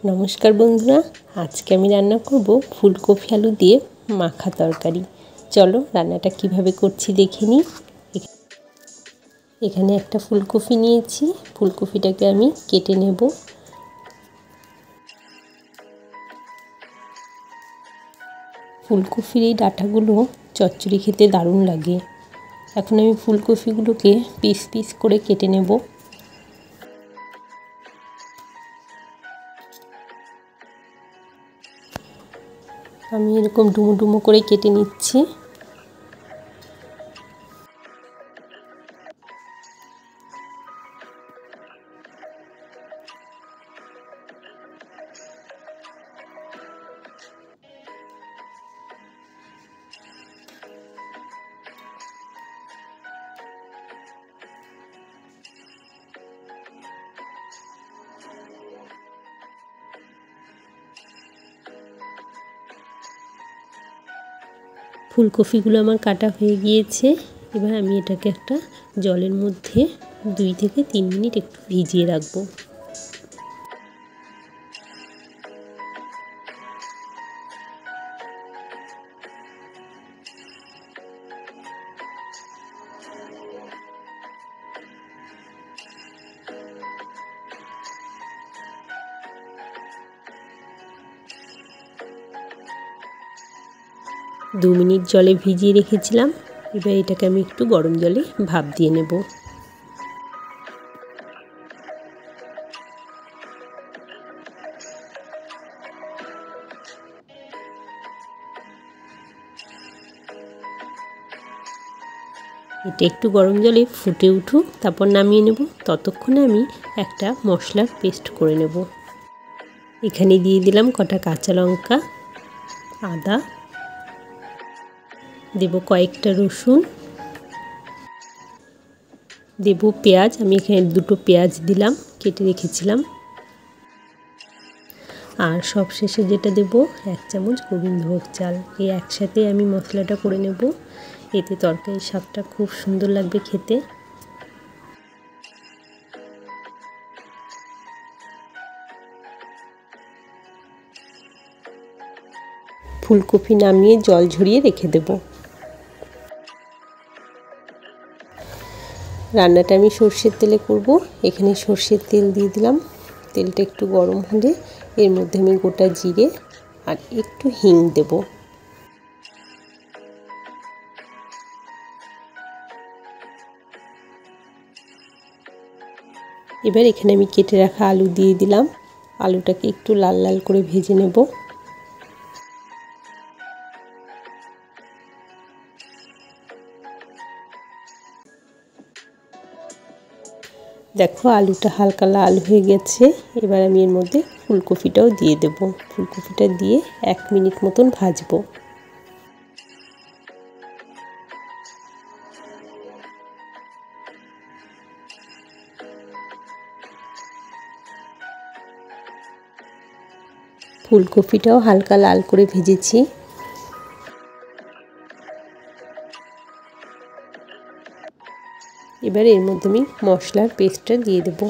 नमस्कार बंधुरा आज के आमी रान्ना करब फुलकपि आलू दिए माखा तरकारी। चलो रान्नाटा किभाबे करछि देखे निई। एखाने एकटा फुलकपि नियेछि, फुलकपिटाके आमी केटे नेब। फुलकपिर এই ডাঁটাগুলো চচ্চড়ি খেতে দারুণ লাগে। এখন আমি ফুলকপিগুলোকে পিস পিস করে কেটে নেব। আমি এরকম ডুমো ডুমো করে কেটে নিচ্ছি। ফুলকপিগুলো আমার কাটা হয়ে গিয়েছে। এবার আমি এটাকে একটা জলের মধ্যে 2 থেকে 3 মিনিট একটু ভিজিয়ে রাখবো। दो मिनिट जले भिजिए रेखेছিলাম। এবার এটাকে আমি একটু গরম জলে ভাপ দিয়ে নেব। এটা একটু গরম জলে ফুটে উঠুক, তারপর নামিয়ে নেব। ততক্ষণে আমি একটা মশলার পেস্ট করে নেব। এখানে দিয়ে দিলাম কটা কাঁচা লঙ্কা, আদা, দেব কয়েকটা রসুন, দেব পেঁয়াজ। আমি এখানে 2টো পেঁয়াজ দিলাম, কেটে রেখেছিলাম। আর সবশেষে যেটা দেব 1 চামচ গোবিন্দভোগ চাল। এই একসাথে আমি মশলাটা করে নেব, এতে তরকারির স্বাদটা খুব সুন্দর লাগবে খেতে। ফুলকপি নামিয়ে জল ঝরিয়ে রেখে দেব। রান্নাটা আমি সরষের তেলে করব। এখানে সরষের তেল দিয়ে দিলাম। তেলটা একটু গরম হলে এর মধ্যে আমি গোটা জিরে আর একটু হিং দেব। এবার এখানে আমি কেটে রাখা আলু দিয়ে দিলাম। আলুটাকে একটু লাল লাল করে ভেজে নেব। দেখো আলুটা হালকা লাল হয়ে গেছে। এবার আমি এর মধ্যে ফুলকপিটাও দিয়ে দেব। ফুলকপিটা দিয়ে 1 মিনিট মতন ভাজবো। ফুলকপিটাও হালকা লাল করে ভেজেছি। এবার এর মধ্যে আমি মশলার পেস্টটা দিয়ে দেব।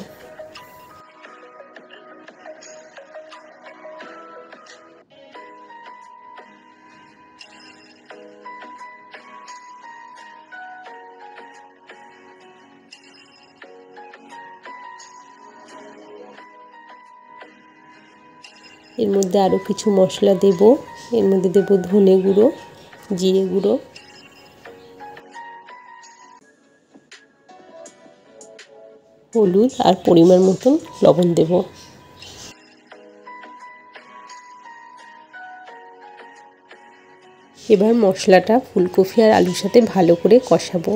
এর মধ্যে আরও কিছু মশলা দেব। এর মধ্যে দেব ধনে গুঁড়ো, জিরে গুঁড়ো, হলুদ আর পরিমাণ মতন লবণ দেব। এবার মশলাটা ফুলকপি আর আলুর সাথে ভালো করে কষাবো।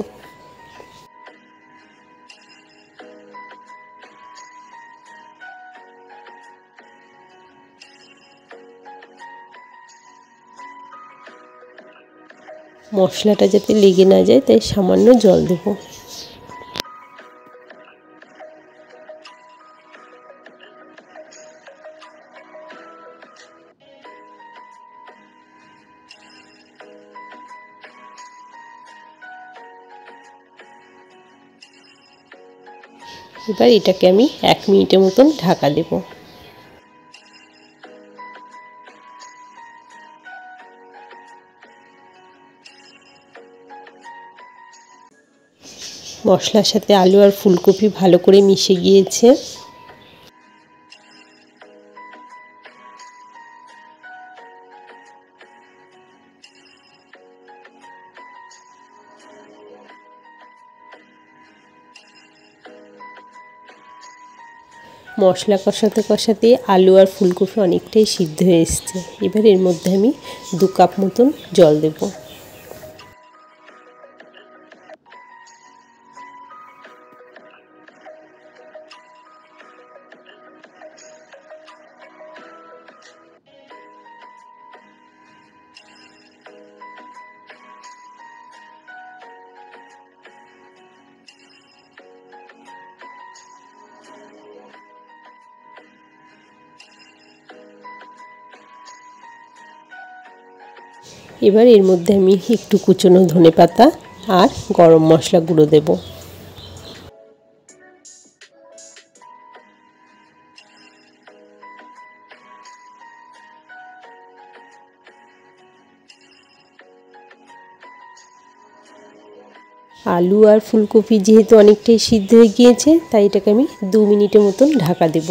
মশলাটা যাতে লেগে না যায় তাই সামান্য জল দেব। এবার এটাকে আমি 1 মিনিটের মতন ঢাকা দেব। মশলার সাথে আলু আর ফুলকপি ভালো করে মিশে গিয়েছে। মশলা কষাতে কষাতে আলু আর ফুলকপি অনেকটাই সিদ্ধ হয়ে এসছে। এবার এর মধ্যে আমি 2 কাপ মতন জল দেব। এবার এর মধ্যে আমি একটু কুচনো ধনেপাতা আর গরম মশলা গুঁড়ো দেব। আলু আর ফুলকপি যেহেতু অনেকটাই সিদ্ধ হয়ে গিয়েছে, তাই এটাকে আমি 2 মিনিটের মতন ঢাকা দেব।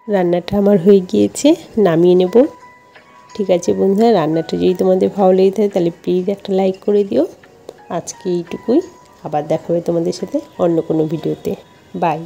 রান্নাটা আমার হয়ে গিয়েছে, নামিয়ে নেব। ঠিক আছে বন্ধুরা, রান্নাটা যদি তোমাদের ভালো লেগে থাকে তাহলে প্লিজ একটা লাইক করে দিও। আজকে এইটুকুই, আবার দেখা হবে তোমাদের সাথে অন্য কোনো ভিডিওতে। বাই।